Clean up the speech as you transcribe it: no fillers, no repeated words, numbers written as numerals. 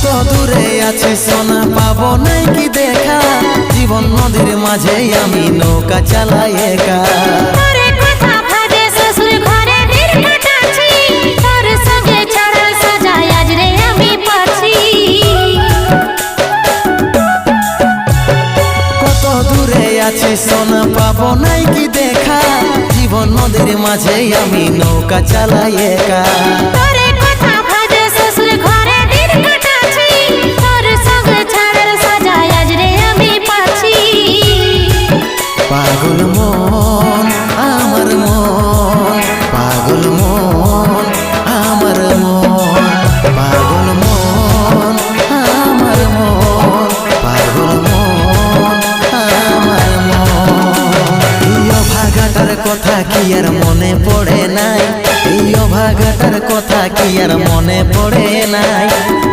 কত দূরে আছে সোনা পাবো নাই কি দেখা, জীবন নদীর মাঝে আমি নৌকা চালাই একা। কত দূরে আছে সোনা পাবো নাই কি দেখা, জীবন নদীর মাঝে আমি নৌকা চালাই একা।